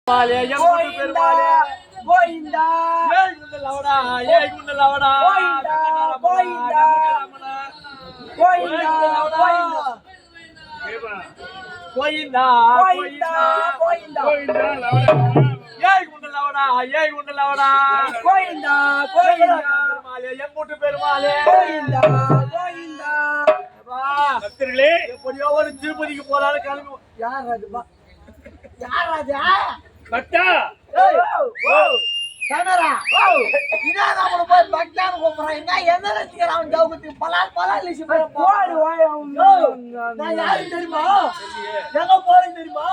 Goinda, Goinda, திருப்பதிக்கு போறாரு கிளம்பி யார் அதுப்பா யார் ராஜா பக்தா கேமரா இதா நம்ம போய் பக்தான்னு கூப்பிடுறான் என்ன என்ன நினைக்கிறான் அவன் ஜவுகத்துக்கு பலால் லிசி போடு நான் யாரு தெரியுமா எங்க போறேன்னு தெரியுமா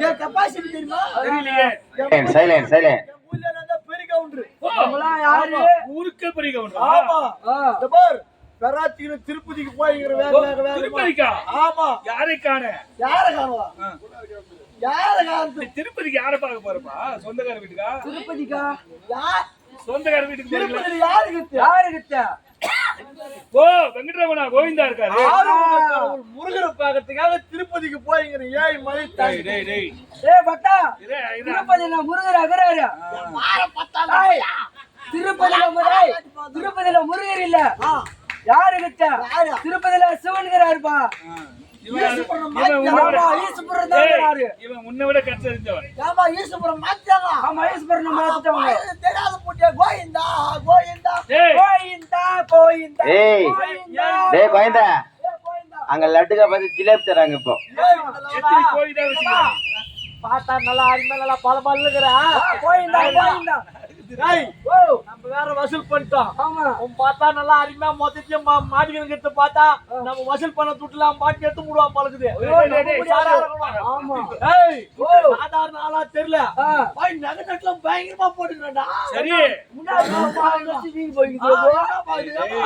என் கெப்பாசிட்டி தெரியுமா தெரியலையே சைலண்ட் ஊர்ல நான் பெரிய கவுண்டர் நம்மளா யாரு ஊருக்கு பெரிய கவுண்டர் ஆமா இந்த பார் பெராத்திக்கு திருப்பதிக்கு போய்ங்கிற வேற திருப்பதிக்கா ஆமா யாரை காண திருப்பதிக்கு யாரை பார்க்க போறப்பா சொந்தக்கார வீட்டுக்கா திருப்பதிக்கா யார் சொந்தக்கார வீட்டுக்கு திருப்பதி யாருக்கு ஓ வெங்கடரமணா கோவிந்தா இருக்காரு முருகரை பார்க்கறதுக்காக திருப்பதிக்கு போய்ங்கிற ஏய் மலை டேய் பட்டா திருப்பதியில முருகர் அகராரு திருப்பதியில முருகர் இல்ல யாரு கிட்ட திருப்பதியில சிவன்கிறாருப்பா இவன் முன்ன விட கற்றறிந்தவன் ஈஸ்வரன் மாத்திட்டாங்க ஆமா ஈஸ்வரன் மாத்திட்டாங்க தெரியாத போட்டியா கோயிந்தா கோயிந்தா கோயிந்தா கோயிந்தா டேய் கோயிந்தா அங்க லட்டுக்கா பார்த்து ஜிலேபி தராங்க இப்போ பார்த்தா நல்லா அருமையா நல்லா பல பல்லுக்குறா கோயிந்தா கோயிந்தா நம்ம வேற வசூல் பண்ணிட்டோம் உன் பார்த்தா நல்லா அருமையா மொத்தத்தையும் மாட்டிக்கிட்டு பார்த்தா நம்ம வசூல் பண்ண துட்டுலாம் மாட்டி எடுத்து மூடுவான் பழகுது சாதாரண ஆளா தெரியல நகை பயங்கரமா போட்டுக்கிறா சரி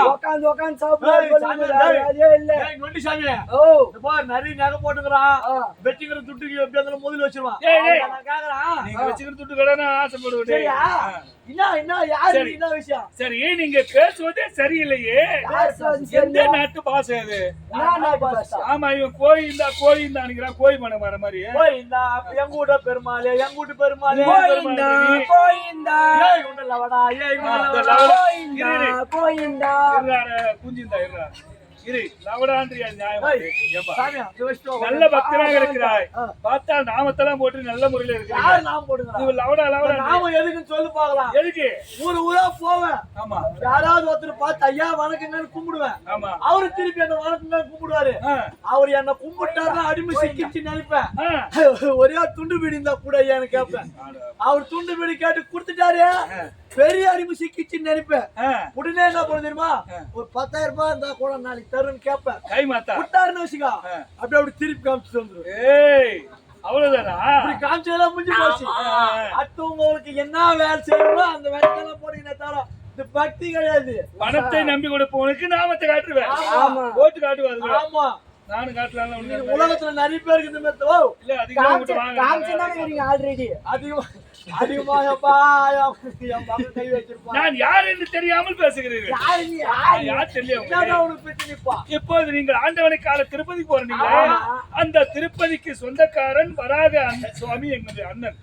உட்காந்து உட்காந்து சாப்பிடு நிறைய நகை போட்டுக்கிறான் வெட்டிக்கிற துட்டுக்கு எப்படி இருந்தாலும் முதல்ல வச்சிருவான் வச்சுக்கிற துட்டு கடனா ஆசைப்படுவேன் சரி நீங்க பேசுவதே சரியில்லையே எந்த நாட்டு பாசை அது ஆமா இவன் கோயிந்தா நினைக்கிறான் கோயில் பண்ண வர மாதிரி எங்கூட பெருமாளே எங்கூட்டு பெருமாளே குஞ்சிந்தா நல்ல பக்தராக இருக்கிறாய் பார்த்தால் நாமத்தெல்லாம் போட்டு நல்ல முறையில எதுக்கு சொல்லு பாக்கலாம் எதுக்கு ஊரா போவேன் ஆமா யாராவது ஒருத்தர் பார்த்து ஐயா வணக்கங்கன்னு கும்பிடுவேன் ஆமா அவரு திருப்பி என்ன வணக்கங்கன்னு கும்பிடுவாரு அவர் என்ன கும்பிட்டாருன்னா அடிமை சிக்கிச்சு நினைப்பேன் ஒரே துண்டு பீடி இருந்தா கூட ஐயான்னு கேட்பேன் அவர் துண்டு பீடி கேட்டு கொடுத்துட்டாரு பெரிய அடிமை சிக்கிச்சுன்னு நினைப்பேன் உடனே என்ன பண்ண தெரியுமா ஒரு 10,000 ரூபாய் இருந்தா கூட நாளைக்கு தருன்னு கேட்பேன் கை மாத்தா விட்டாருன்னு வச்சுக்கா அப்படி திருப்பி காமிச்சு வந்துடும் அவ்வளவுதானா அப்படி காமிச்சதெல்லாம் முடிஞ்சு போச்சு அடுத்தவங்களுக்கு என்ன வேலை செய்யணுமோ அந்த வேலைக்கெல்லாம் போனீங்கன்னா தர இந்த பக்தி கிடையாது பணத்தை நம்பி கொடுப்பவனுக்கு நாமத்தை காட்டுவேன் போட்டு காட்டுவாரு ஆமா நானும் காட்டலாம் உலகத்துல நிறைய பேருக்கு இந்த மாதிரி இல்ல அதிகமா ஆல்ரெடி அதிகமாகப்பா கை வச்சிருப்பான் நான் யார் என்று தெரியாமல் பேசுகிறீர்கள் யார் தெரியும் இப்போது நீங்கள் ஆண்டவனை கால திருப்பதிக்கு போறீங்களா அந்த திருப்பதிக்கு சொந்தக்காரன் வராக சுவாமி எங்களுடைய அண்ணன்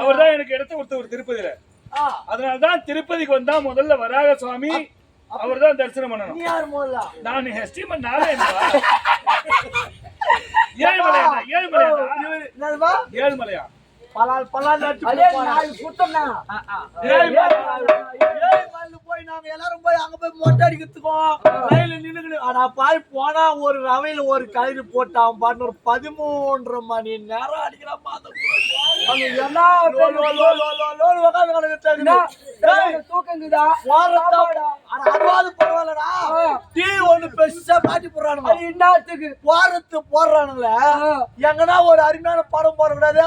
அவர்தான் எனக்கு எடுத்து கொடுத்த ஒரு திருப்பதியில அதனாலதான் திருப்பதிக்கு வந்தா முதல்ல வராக சுவாமி அவர்தான் தரிசனம் பண்ணணும் நான் எஸ்டிமன் ஏழுமலையா போய் நாங்க எல்லாரும் போய் அங்க போய் மொட்டை அடிக்கிறதுக்கும் ரயில நின்னுக்கிட்டு ஆனா பாய் போனா ஒரு ரவையில ஒரு கயிறு போட்டான் பாட்டு ஒரு 13.5 மணி நேரம் அடிக்கிறான் பரவாயில்லடா டீ ஒண்ணு பெருசா மாட்டி போடுறானுங்க இன்னத்துக்கு வாரத்து போடுறானுங்களே எங்கன்னா ஒரு அருமையான படம் போடக்கூடாது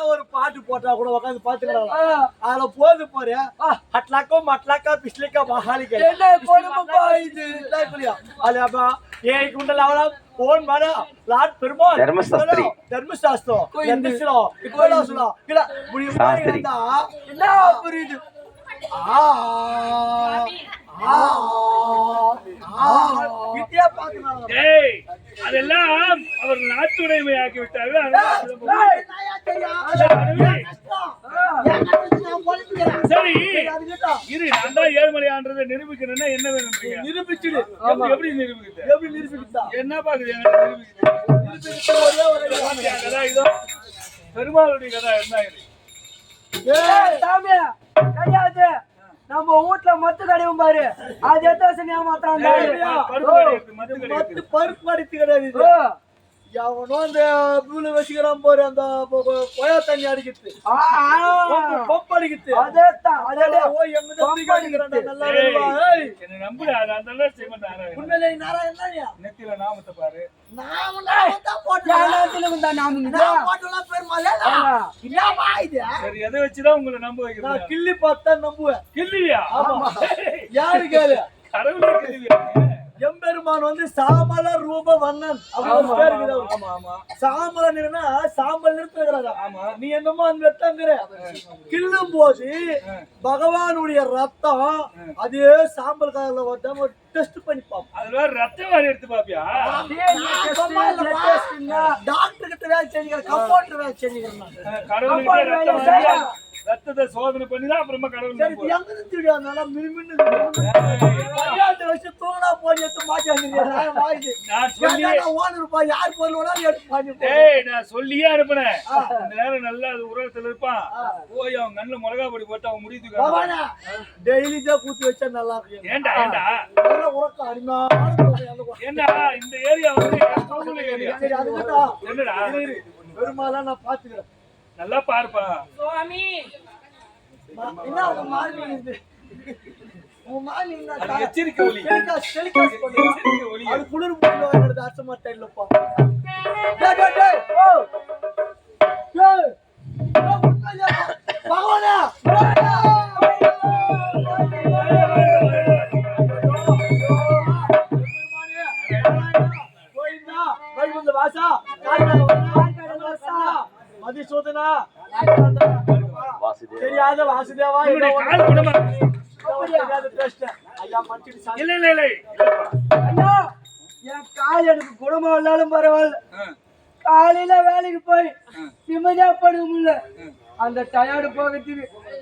ஒரு பாட்டு போட்டா கூட உட்காந்து பாத்துக்கலாம் அதுல போது போற அட்லாக்கோ மட்லாக்கா பிஸ்லிக்கா மகாலிக்கா ஏய் குண்டல அவள போன் மாட லாட் பெருமாள் தர்மசாஸ்திரம் என்ன சொல்ல இல்ல முடியுமா என்ன புரியுது ஏய் அதெல்லாம் அவர்கள் நாட்டுடைமை ஆக்கி விட்டார்கள். சரி இரு, நான் தான் ஏழ்மலையான்றதை நிரூபிக்கணும்னா என்ன வேணும்? நிரூபிச்சுடு. எப்படி நிரூபிக்கிறது? என்ன பாக்குது கதா? இதோ பெருமாளுடைய கதா என்ன இது? சாமி கையாது நம்ம வீட்டுல மத்து கடையும் பாரு, அது எத்தனை ஏமாத்தான் பருப்பு அடித்து கிடையாது. எவனோ அந்த பூல வச்சுக்கிறான் போரு, அந்த கொயா தண்ணி அடிக்கிறது, பம்பு அடிக்கிறது. உண்மையிலே நாராயணா நெத்தில நாமத்தை பாரு. சரி எதை வச்சுதான் உங்களை நம்ப வைக்கிறேன்? கிள்ளி பார்த்தா நம்புவேன். கிள்ளியா? யாரு கேளு? கடவுளே கிள்ளியா? எம்பெருமான் வந்து சாமல ரூப வண்ணன் சாமலன்னா சாம்பல் நிறுத்துறா. நீ என்னமோ அந்த வெட்டங்கிற கிள்ளும் போது பகவானுடைய ரத்தம் அதே சாம்பல் கலர்ல வந்தா டெஸ்ட் பண்ணி பாப்போம். அதுல ரத்தம் வாரி எடுத்து பாப்பியா? டாக்டர் கிட்ட வேலை செஞ்சீங்க, கம்பவுண்டர் வேலை செஞ்சீங்க. கடவுள் ரத்தத்தை சோதனை பண்ணிதான் அப்புறமா கடவுள் எங்க இருந்து மின்மின்னு வச்சு தூங்கினா போய் எடுத்து மாட்டாங்க. யார் பொருள் நான் சொல்லியே அனுப்புனேன். இந்த நேரம் நல்லா அது உரத்துல இருப்பான், போய் அவன் கண்ணுல மிளகா பொடி போட்டு அவன் முடித்து டெய்லி தான் கூத்தி வச்சா நல்லா இருக்கும். ஏண்டா ஏண்டா உறக்கம் அருமையான ஏண்டா இந்த ஏரியா வந்து என்னடா பெருமாளா நான் பாத்துக்கிறேன். நல்லா பார்ப்பா சுவாமி. என்ன எச்சரிக்கை ஒலி அது குளிர் போடுறது அர்த்தமா தெரியலப்பா. பகவானா வாசா மதிசூதனா தெரியாத வாசுதேவா என் கால் எனக்கு குடும்பம் இல்லாலும் பரவாயில்ல, காலையில வேலைக்கு போய் நிம்மதியா படுக்க முடியல. அந்த டயர்டு போகிறதுக்கு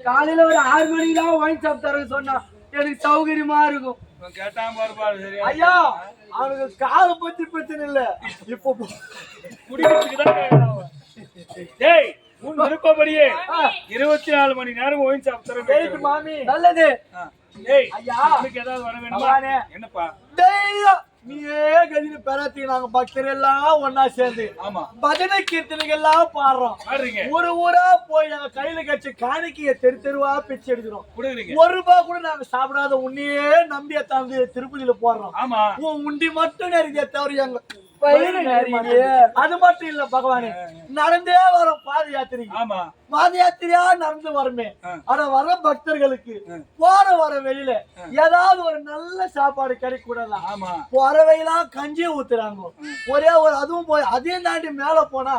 காலையில ஒரு 6 மணிக்கு தான் வாங்கி சாப்பிட்டாருன்னு சொன்னா எனக்கு சௌகரியமா இருக்கும். ஐயா அவனுக்கு காலை பத்தி பிரச்சனை இல்ல, இப்போ உன் விருப்பப்படியே 24 மணி நேரம் ஓய்வு சாப்பிட்டு மாமி நல்லது. ஐயா ஏதாவது வர வேணுமா? என்னப்பா நீயே கதினு பெறாத்தி நாங்க பக்தர் எல்லாம் ஒன்னா சேர்ந்து பஜனை கீர்த்தனைகள் எல்லாம் பாடுறோம். ஒரு ஊரா போய் நாங்க கையில கட்சி காணிக்கைய தெருவா பிச்சு எடுக்கிறோம். 1 ரூபாய் கூட நாங்க சாப்பிடாத உன்னையே நம்பிய தாந்து திருப்பதியில போடுறோம். உன் உண்டி மட்டும் நிறைய தவறு எங்க அது மட்டும் இல்ல பகவானே, நடந்தே வரும் பாத யாத்திரை. பாத யாத்திரையா நடந்து வருமே, ஆனா வர பக்தர்களுக்கு போற வர வெளியில ஏதாவது ஒரு நல்ல சாப்பாடு கிடைக்க கூடலாம். போற வயலாம் கஞ்சி ஊத்துறாங்க ஒரே ஒரு, அதுவும் போய் அதையும் தாண்டி மேல போனா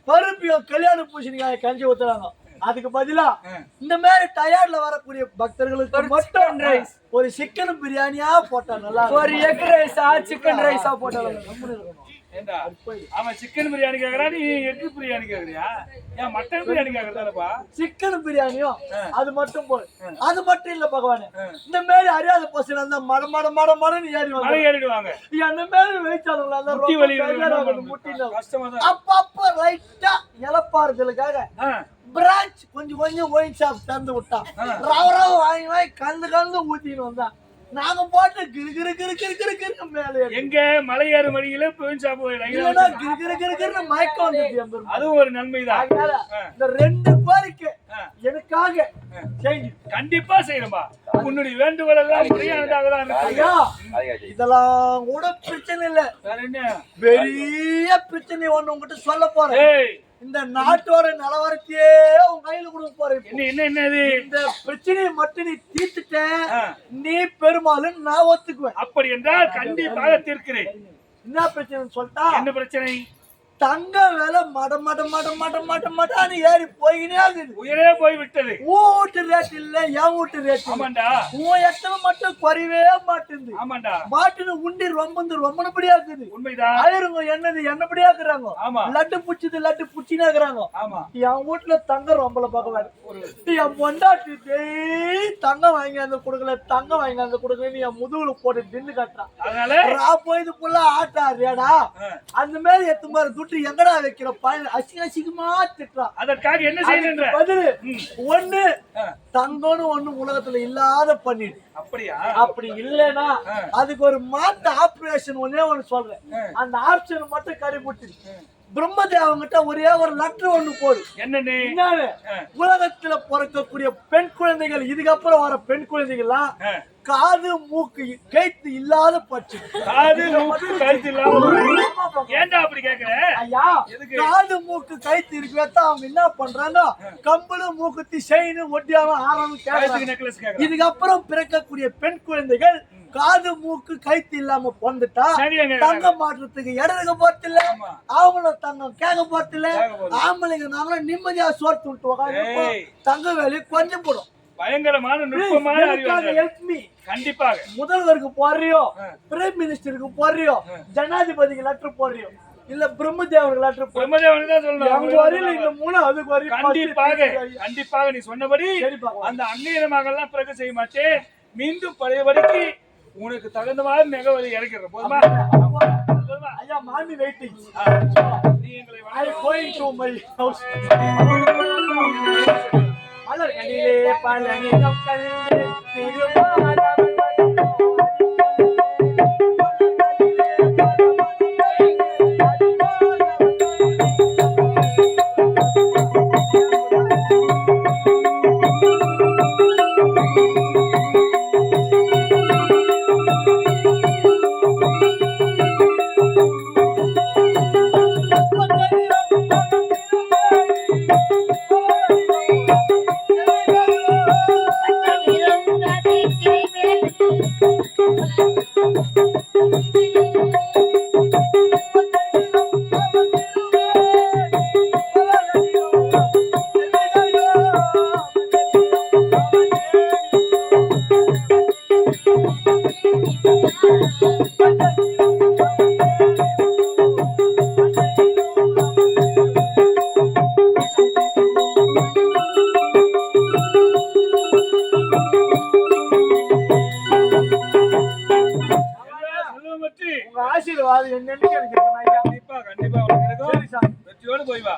பருப்பியும் கல்யாண பூசணிக்காய கஞ்சி ஊத்துறாங்க. அதுக்கு பதிலா இந்த மாதிரி டயர்ட்ல வரக்கூடிய பக்தர்களுக்கு மட்டும் ஒரு சிக்கன் பிரியாணியா போட்டா நல்லா, ஒரு எக் ரைஸா சிக்கன் ரைஸா போட்டா அவன் சிக்கன் பிரியாணி கேக்குறான், நீ எக் பிரியாணி கேக்குறியா? ஏன் மட்டன் பிரியாணி கேக்குறதானப்பா? சிக்கன் பிரியாணியும் அது மட்டும் போய் அது மட்டும் இல்ல பகவானே, இந்த மாதிரி அறியாத பசங்க அந்த மட மட மட மடன்னு ஏறிடுவாங்க. அந்த மாதிரி வெயிச்சானுங்களா அப்பப்ப ரைட்டா இழப்பாறுதலுக்காக பிரான்ச் கொஞ்சம் கொஞ்சம் ஒயின் ஷாப் திறந்து விட்டான். ரவ வாங்கி வாங்கி கந்து ஊத்தின்னு வந்தான். நாங்க போட்டு கிரு கிரு கிரு கிரு கிரு கிரு மேல எங்க மலையேறு வழியில மயக்கம் வந்து அதுவும் ஒரு நன்மைதான். இந்த 2 கோரிக்கை எனக்காக கண்டிப்பா செய்யணும்பா. உன்னுடைய வேண்டுகோள் எல்லாம் இதெல்லாம் கூட பிரச்சனை இல்ல, பெரிய பிரச்சனை ஒண்ணு உங்ககிட்ட சொல்ல போறேன். இந்த நாட்டோட நிலவரத்தையே உன் கையில கொடுக்க போறேன். என்னது இந்த பிரச்சனையை மட்டும் நீ தீர்த்துட்ட, நீ பெருமாளும் நான் ஒத்துக்குவேன். அப்படி என்றால் கண்டிப்பாக தீர்க்கிறேன். என்ன பிரச்சனை சொல்லிட்டா? என்ன பிரச்சனை? தங்க விலை மடான்னு ஏறி போயினே இருக்குது. உயிரே போய் விட்டது. உன் வீட்டு ரேட் இல்ல, என் வீட்டு ரேட். ஆமாண்டா. உன் எத்தனை மட்டும் குறையவே மாட்டேங்குது. ஆமாண்டா. மாட்டுன்னு உண்டி ரொம்பபடியா இருக்குது. உண்மைதான். ஆயிருங்க என்னபடியா இருக்கிறாங்க. ஆமா. லட்டு புச்சினே இருக்கிறாங்க. ஆமா. என் வீட்டுல தங்கம் ரொம்பல பார்க்கலாரு. என் பொண்டாட்டி தங்கம் வாங்கி அந்த கொடுக்கல, தங்கம் வாங்கி அந்த கொடுக்கல, என் முதுகுல போட்டு தின்னு காட்டுறான். அதனால போய் புள்ள ஆட்டாரியாடா அந்த மாதிரி எத்து மாதிரி துட்டு எங்கடா வைக்கிற பையன் அசிங்கமா திட்டுறான். அதற்காக என்ன செய்யணும்? பதிலு ஒண்ணு தங்கம்னு ஒண்ணு உலகத்துல இல்லாத பண்ணிடு. அப்படியா? அப்படி இல்லைன்னா அதுக்கு ஒரு மாத்து ஆபரேஷன் ஒண்ணு சொல்றேன். அந்த ஆப்ஷன் மட்டும் கடைபிடிச்சு பிரம்மதேவங்கிட்ட ஒரே ஒரு லெட்டர் ஒண்ணு போடு. என்னன்னு? உலகத்துல பிறக்கக்கூடிய பெண் குழந்தைகள், இதுக்கப்புறம் வர பெண் குழந்தைகள்லாம் காது மூக்கு கைத்து இல்லாத பட்சம். காது மூக்கு கைத்து இல்லாத. ஏன்டா அப்படி கேக்குற? ஐயா, காது மூக்கு கைத்து இருக்கவே அவங்க என்ன பண்றாங்க, கம்பளு மூக்குத்தி செயின் ஒட்டியாம ஆரம்பம் கேக்குறாங்க. இதுக்கப்புறம் பிறக்கக்கூடிய பெண் குழந்தைகள் காது மூக்கு கைத்து இல்லாம பொந்துட்டா தங்கம் மாற்றத்துக்கு இடத்துக்கு போறதில்ல, அவங்களும் தங்கம் கேட்க போறதில்ல. ஆம்பளைங்க நாங்களும் நிம்மதியா சோர்த்து விட்டு தங்க வேலையை கொஞ்சம் போடும். பயங்கரமான நுட்பமான அறிவு. கண்டிப்பாக முதல்வருக்கு போடுறியோ, பிரைம் மினிஸ்டருக்கு போடுறியோ, ஜனாதிபதிக்கு லெட்டர் போடுறியோ, இல்ல பிரம்மதேவருக்கு லெட்டர் பிரம்மதேவனுக்கு தான் சொல்லணும். அங்க வரையில இந்த மூணு அதுக்கு வரையும் கண்டிப்பாக நீ சொன்னபடி அந்த அங்கீகாரமாக எல்லாம் பிறகு செய்ய மாட்டேன். மீண்டும் பழையபடிக்கு உனக்கு தகுந்த மாதிரி நெகவலி இறக்கிறேன். போதுமா? ஐயா, மாமி வெயிட்டிங். நீ எங்களை going to my house. மலர் கண்ணிலே பழனிடம் கண்டே திருமாலம் ஆசீர்வாதம் என்னன்னு கேட்கிறேன். கண்டிப்பா வெற்றியோடு போய் வா.